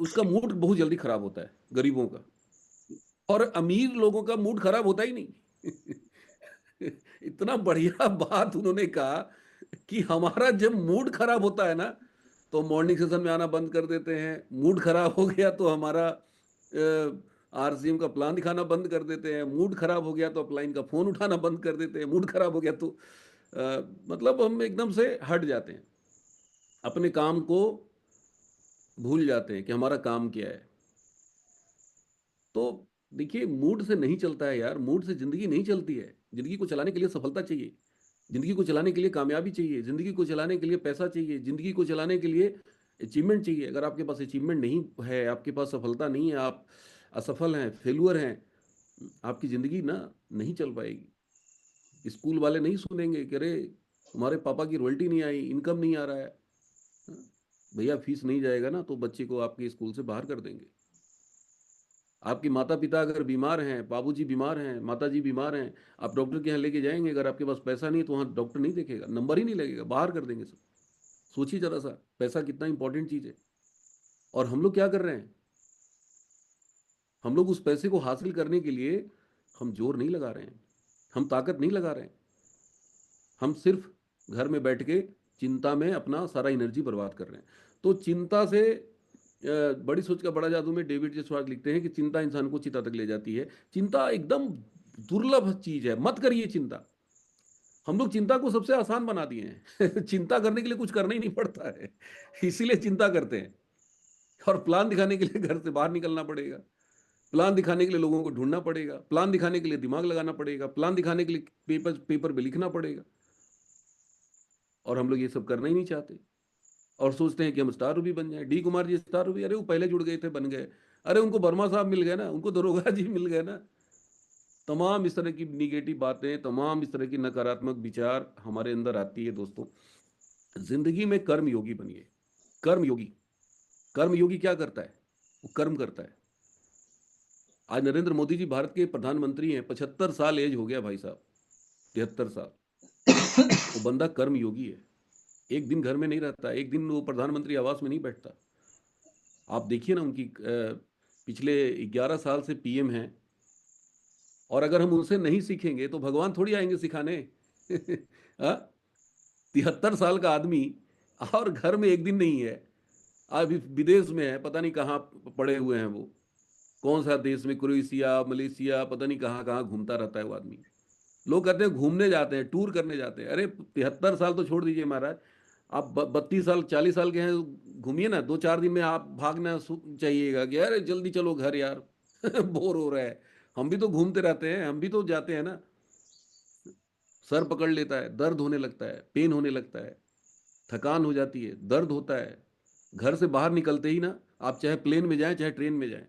उसका मूड बहुत जल्दी खराब होता है, गरीबों का। और अमीर लोगों का मूड खराब होता ही नहीं। इतना बढ़िया बात उन्होंने कहा कि हमारा जब मूड खराब होता है ना, तो मॉर्निंग सेशन में आना बंद कर देते हैं। मूड खराब हो गया तो हमारा आरसीएम का प्लान दिखाना बंद कर देते हैं। मूड खराब हो गया तो अपलाइन का फोन उठाना बंद कर देते हैं। मूड खराब हो गया तो मतलब हम एकदम से हट जाते हैं, अपने काम को भूल जाते हैं कि हमारा काम क्या है। तो देखिए, मूड से नहीं चलता है यार, मूड से जिंदगी नहीं चलती है। जिंदगी को चलाने के लिए सफलता चाहिए, जिंदगी को चलाने के लिए कामयाबी चाहिए, जिंदगी को चलाने के लिए पैसा चाहिए, जिंदगी को चलाने के लिए अचीवमेंट चाहिए। अगर आपके पास अचीवमेंट नहीं है, आपके पास सफलता नहीं है, आप असफल हैं, फेलुअर हैं, आपकी जिंदगी ना नहीं चल पाएगी। स्कूल वाले नहीं सुनेंगे कि अरे तुम्हारे पापा की रॉयल्टी नहीं आई, इनकम नहीं आ रहा है। हाँ, भैया फीस नहीं जाएगा ना तो बच्चे को आपके स्कूल से बाहर कर देंगे। आपके माता पिता अगर बीमार हैं, बाबूजी बीमार हैं, माताजी बीमार हैं, आप डॉक्टर के यहाँ लेके जाएंगे, अगर आपके पास पैसा नहीं है तो वहाँ डॉक्टर नहीं देखेगा, नंबर ही नहीं लगेगा, बाहर कर देंगे सब। सोचिए जरा सा, पैसा कितना इंपॉर्टेंट चीज है। और हम लोग क्या कर रहे हैं? हम लोग उस पैसे को हासिल करने के लिए हम जोर नहीं लगा रहे हैं, हम ताकत नहीं लगा रहे हैं। हम सिर्फ घर में बैठ के चिंता में अपना सारा एनर्जी बर्बाद कर रहे हैं। तो चिंता से बड़ी सोच का बड़ा जादू में डेविड जसवाल लिखते हैं कि चिंता इंसान को चिता तक ले जाती है। चिंता एकदम दुर्लभ चीज है, मत करिए चिंता। हम लोग चिंता को सबसे आसान बना दिए हैं। चिंता करने के लिए कुछ करना ही नहीं पड़ता है, इसीलिए चिंता करते हैं। और प्लान दिखाने के लिए घर से बाहर निकलना पड़ेगा, प्लान दिखाने के लिए लोगों को ढूंढना पड़ेगा, प्लान दिखाने के लिए दिमाग लगाना पड़ेगा, प्लान दिखाने के लिए पेपर पेपर पे लिखना पड़ेगा। और हम लोग ये सब करना ही नहीं चाहते, और सोचते हैं कि हम स्टार रूबी बन जाएं। D Kumar ji star Ruby, अरे वो पहले जुड़ गए थे, बन गए। अरे उनको वर्मा साहब मिल गए ना, उनको दरोगा जी मिल गए ना। तमाम इस तरह की निगेटिव बातें, तमाम इस तरह की नकारात्मक विचार हमारे अंदर आती है दोस्तों। जिंदगी में कर्म योगी बनिए। कर्म योगी, कर्म योगी क्या करता है? वो कर्म करता है। आज नरेंद्र मोदी जी भारत के प्रधानमंत्री हैं, 75 साल एज हो गया भाई साहब, 73 साल। वो बंदा कर्म योगी है। एक दिन घर में नहीं रहता, एक दिन वो प्रधानमंत्री आवास में नहीं बैठता। आप देखिए ना उनकी पिछले 11 साल से पीएम हैं। और अगर हम उनसे नहीं सीखेंगे तो भगवान थोड़ी आएंगे सिखाने। हाँ, 73 साल का आदमी और घर में एक दिन नहीं है। अभी विदेश में है, पता नहीं कहाँ पड़े हुए हैं वो। कौन सा देश में, क्रोएशिया, मलेशिया, पता नहीं कहाँ कहाँ घूमता रहता है वो आदमी। लोग कहते हैं घूमने जाते हैं, टूर करने जाते हैं। अरे 73 साल तो छोड़ दीजिए महाराज, आप 32 साल 40 साल के हैं, घूमिए ना। 2-4 दिन में आप भागना चाहिएगा कि अरे जल्दी चलो घर यार। बोर हो रहा है। हम भी तो घूमते रहते हैं, हम भी तो जाते हैं ना। सर पकड़ लेता है, दर्द होने लगता है, पेन होने लगता है, थकान हो जाती है, दर्द होता है। घर से बाहर निकलते ही ना, आप चाहे प्लेन में जाएं चाहे ट्रेन में जाएं,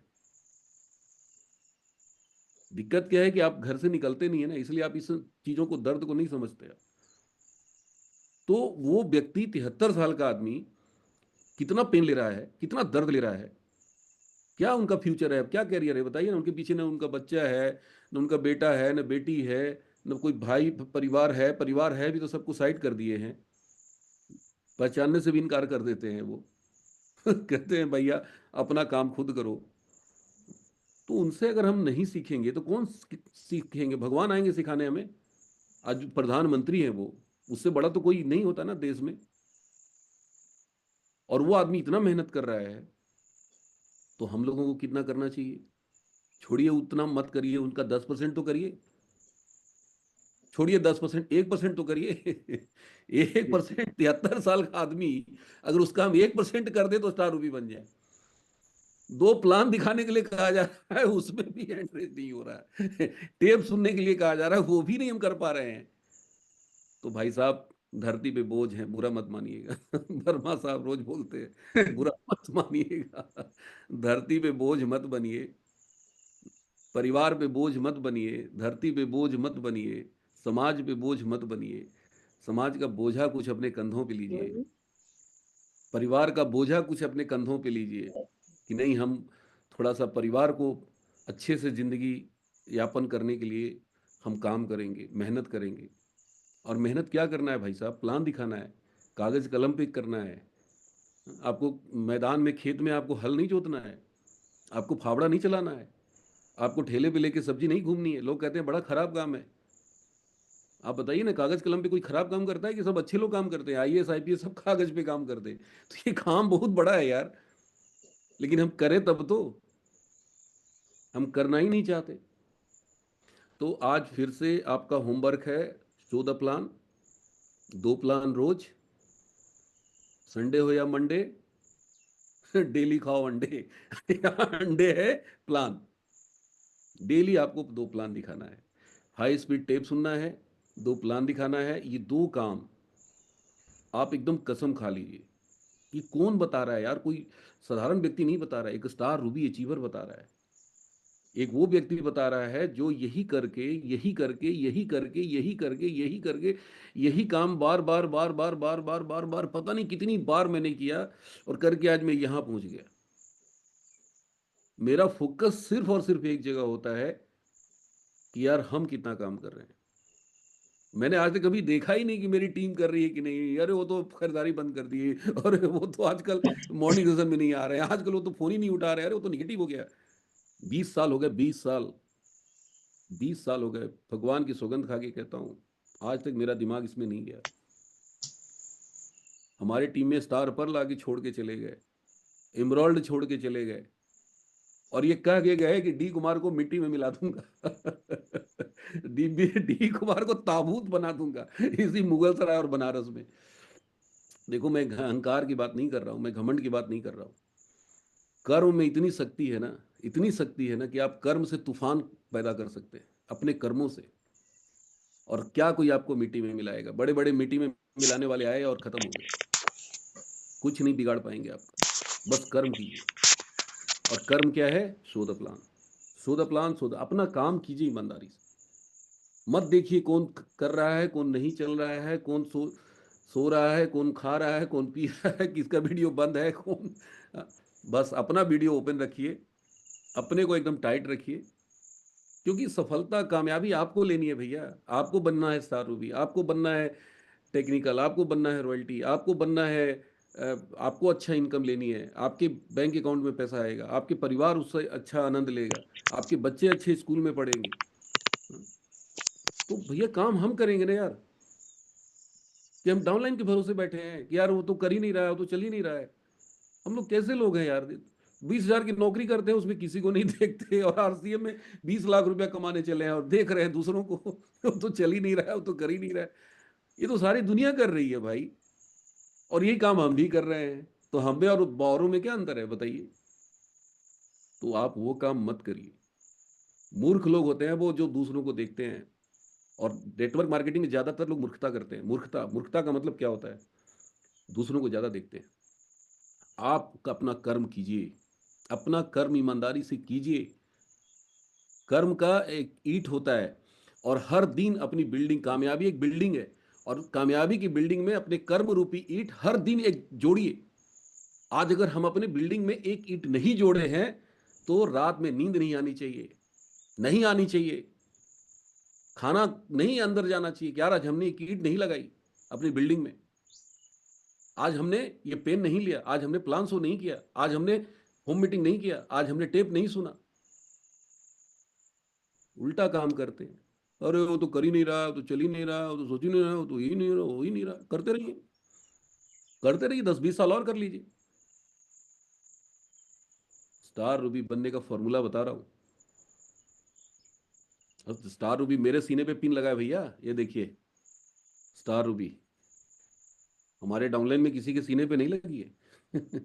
दिक्कत क्या है कि आप घर से निकलते नहीं है ना, इसलिए आप इस चीजों को, दर्द को नहीं समझते। तो वो व्यक्ति, 73 साल का आदमी, कितना पेन ले रहा है, कितना दर्द ले रहा है। क्या उनका फ्यूचर है, क्या कैरियर है बताइए ना। उनके पीछे ना उनका बच्चा है, न उनका बेटा है, न बेटी है, न कोई भाई परिवार है। परिवार है भी तो सबको साइड कर दिए हैं, पहचानने से भी इनकार कर देते हैं वो। कहते हैं भैया अपना काम खुद करो। तो उनसे अगर हम नहीं सीखेंगे तो कौन सीखेंगे? भगवान आएंगे सिखाने हमें। आज जो प्रधानमंत्री है वो, उससे बड़ा तो कोई नहीं होता ना देश में। और वो आदमी इतना मेहनत कर रहा है, तो हम लोगों को कितना करना चाहिए? छोड़िए उतना मत करिए, उनका 10% तो करिए। छोड़िए 10%, 1% तो करिए। 1%, 73 साल का आदमी, अगर उसका हम 1% कर दे तो स्टार रूबी बन जाए। 2 प्लान दिखाने के लिए कहा जा रहा है, उसमें भी एंट्रेस नहीं हो रहा है। टेप सुनने के लिए कहा जा रहा है, वो भी नहीं हम कर पा रहे हैं। तो भाई साहब, धरती पे बोझ है, बुरा मत मानिएगा। वर्मा साहब रोज बोलते हैं, बुरा मत मानिएगा। धरती पे बोझ मत बनिए, परिवार पे बोझ मत बनिए, धरती पे बोझ मत बनिए, समाज पे बोझ मत बनिए। समाज का बोझा कुछ अपने कंधों पे लीजिए, परिवार का बोझा कुछ अपने कंधों पे लीजिए। कि नहीं, हम थोड़ा सा परिवार को अच्छे से जिंदगी यापन करने के लिए हम काम करेंगे, मेहनत करेंगे। और मेहनत क्या करना है भाई साहब? प्लान दिखाना है, कागज कलम पे करना है। आपको मैदान में, खेत में आपको हल नहीं जोतना है, आपको फावड़ा नहीं चलाना है, आपको ठेले पे लेके सब्जी नहीं घूमनी है। लोग कहते हैं बड़ा खराब काम है। आप बताइए ना, कागज कलम पे कोई खराब काम करता है कि सब अच्छे लोग काम करते हैं? आईएएस आईपीएस सब कागज पे काम करते हैं। तो ये काम बहुत बड़ा है यार, लेकिन हम करें तब तो। हम करना ही नहीं चाहते। तो आज फिर से आपका होमवर्क है, 14 प्लान, 2 प्लान रोज, संडे हो या मंडे, डेली खाओ अंडे। अंडे है प्लान। डेली आपको 2 प्लान दिखाना है। हाई स्पीड टेप सुनना है, 2 प्लान दिखाना है। ये 2 काम आप एकदम कसम खा लीजिए। कि कौन बता रहा है यार, कोई साधारण व्यक्ति नहीं बता रहा है, एक स्टार रूबी अचीवर बता रहा है। एक वो व्यक्ति बता रहा है जो यही करके, यही करके, यही करके, यही करके, यही करके, यही काम बार बार बार बार बार बार बार बार पता नहीं कितनी बार मैंने किया, और करके आज मैं यहां पहुंच गया। मेरा फोकस सिर्फ और सिर्फ एक जगह होता है कि यार हम कितना काम कर रहे हैं। मैंने आज तक कभी देखा ही नहीं कि मेरी टीम कर रही है कि नहीं। अरे वो तो खरीदारी बंद कर दिए, और वो तो आजकल मॉर्निंग सेशन में नहीं आ रहे हैं, आजकल वो तो फोन ही नहीं उठा रहे हैं, अरे वो तो निगेटिव हो गया। 20 साल हो गए, 20 साल, 20 साल हो गए, भगवान की सौगंध खा के कहता हूँ, आज तक मेरा दिमाग इसमें नहीं गया। हमारे टीम में स्टार पर लाके छोड़ के चले गए, इमराल्ड छोड़ के चले गए, और ये कह के गए कि डी कुमार को मिट्टी में मिला दूंगा। डी कुमार को ताबूत बना दूंगा इसी मुगल सराय और बनारस में। देखो, मैं अहंकार की बात नहीं कर रहा हूं, मैं घमंड की बात नहीं कर रहा हूं। कर्म में इतनी शक्ति है ना, इतनी शक्ति है ना, कि आप कर्म से तूफान पैदा कर सकते हैं अपने कर्मों से। और क्या कोई आपको मिट्टी में मिलाएगा? बड़े बड़े मिट्टी में मिलाने वाले आए और खत्म हो गए। कुछ नहीं बिगाड़ पाएंगे आपका। बस कर्म कीजिए। और कर्म क्या है? Show the plan. Show the plan, show the, अपना काम कीजिए ईमानदारी से। मत देखिए कौन कर रहा है, कौन नहीं चल रहा है, कौन सो रहा है, कौन खा रहा है, कौन पी रहा है, किसका वीडियो बंद है, कौन। बस अपना वीडियो ओपन रखिए, अपने को एकदम टाइट रखिए। क्योंकि सफलता, कामयाबी आपको लेनी है भैया। आपको बनना है स्टार रूबी, आपको बनना है टेक्निकल, आपको बनना है रॉयल्टी, आपको बनना है आपको अच्छा इनकम लेनी है। आपके बैंक अकाउंट में पैसा आएगा, आपके परिवार उससे अच्छा आनंद लेगा, आपके बच्चे अच्छे स्कूल में पढ़ेंगे। तो भैया काम हम करेंगे ना यार। कि हम डाउनलाइन के भरोसे बैठे हैं कि यार वो तो कर ही नहीं रहा है, वो तो चल ही नहीं रहा है। हम लोग कैसे लोग हैं यार? 20,000 की नौकरी करते हैं, उसमें किसी को नहीं देखते, और आरसीएम में 20 लाख रुपया कमाने चले हैं और देख रहे हैं दूसरों को। वो तो चल ही नहीं रहा है, वो तो कर ही नहीं रहा है। ये तो सारी दुनिया कर रही है भाई, और यही काम हम भी कर रहे हैं। तो हम में और बावरों में क्या अंतर है बताइए? तो आप वो काम मत करिए। मूर्ख लोग होते हैं वो, जो दूसरों को देखते हैं। और नेटवर्क मार्केटिंग में ज्यादातर लोग मूर्खता करते हैं। मूर्खता, मूर्खता का मतलब क्या होता है? दूसरों को ज्यादा देखते हैं। आप अपना कर्म कीजिए, अपना कर्म ईमानदारी से कीजिए। कर्म का एक ईंट होता है, और हर दिन अपनी बिल्डिंग, कामयाबी एक बिल्डिंग है, और कामयाबी की बिल्डिंग में अपने कर्म रूपी ईंट हर दिन एक जोड़िए। आज अगर हम अपने बिल्डिंग में एक ईंट नहीं जोड़े हैं, तो रात में नींद नहीं आनी चाहिए, नहीं आनी चाहिए। खाना नहीं अंदर जाना चाहिए कि यार आज हमने एक ईंट नहीं लगाई अपनी बिल्डिंग में, आज हमने ये पेन नहीं लिया, आज हमने प्लान शो नहीं किया, आज हमने होम मीटिंग नहीं किया, आज हमने टेप नहीं सुना। उल्टा काम करते हैं। अरे वो तो कर ही नहीं रहा, वो तो चल ही नहीं रहा, वो तो सोच ही नहीं रहा, वो तो ही नहीं रहा, हो ही नहीं रहा। करते रहिए, करते रहिए, 10-20 साल और कर लीजिए। स्टार रूबी बनने का फॉर्मूला बता रहा हूँ। अब स्टार रूबी मेरे सीने पे पिन लगा है भैया, ये देखिए। स्टार रूबी हमारे डाउनलाइन में किसी के सीने पे नहीं लगी है।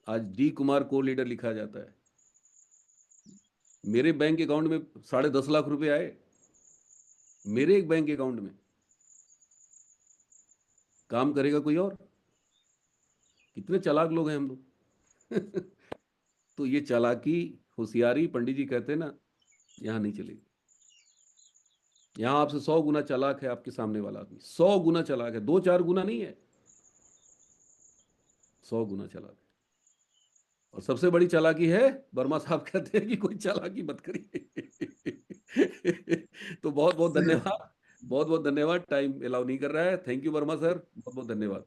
आज डी कुमार को लीडर लिखा जाता है। मेरे बैंक अकाउंट में 10.5 लाख रुपए आए, मेरे एक बैंक अकाउंट में। काम करेगा कोई और? कितने चालाक लोग हैं हम लोग। तो ये चालाकी, होशियारी, पंडित जी कहते हैं ना, यहाँ नहीं चलेगी। यहाँ आपसे 100 गुना चालाक है आपके सामने वाला आदमी, 100 गुना चालाक है, 2-4 गुना नहीं है, 100 गुना चालाक है। और सबसे बड़ी चालाकी है, वर्मा साहब कहते हैं कि कोई चालाकी मत करिए। तो बहुत बहुत सही बात। धन्यवाद, बहुत बहुत धन्यवाद। टाइम अलाउ नहीं कर रहा है। थैंक यू वर्मा सर, बहुत बहुत धन्यवाद।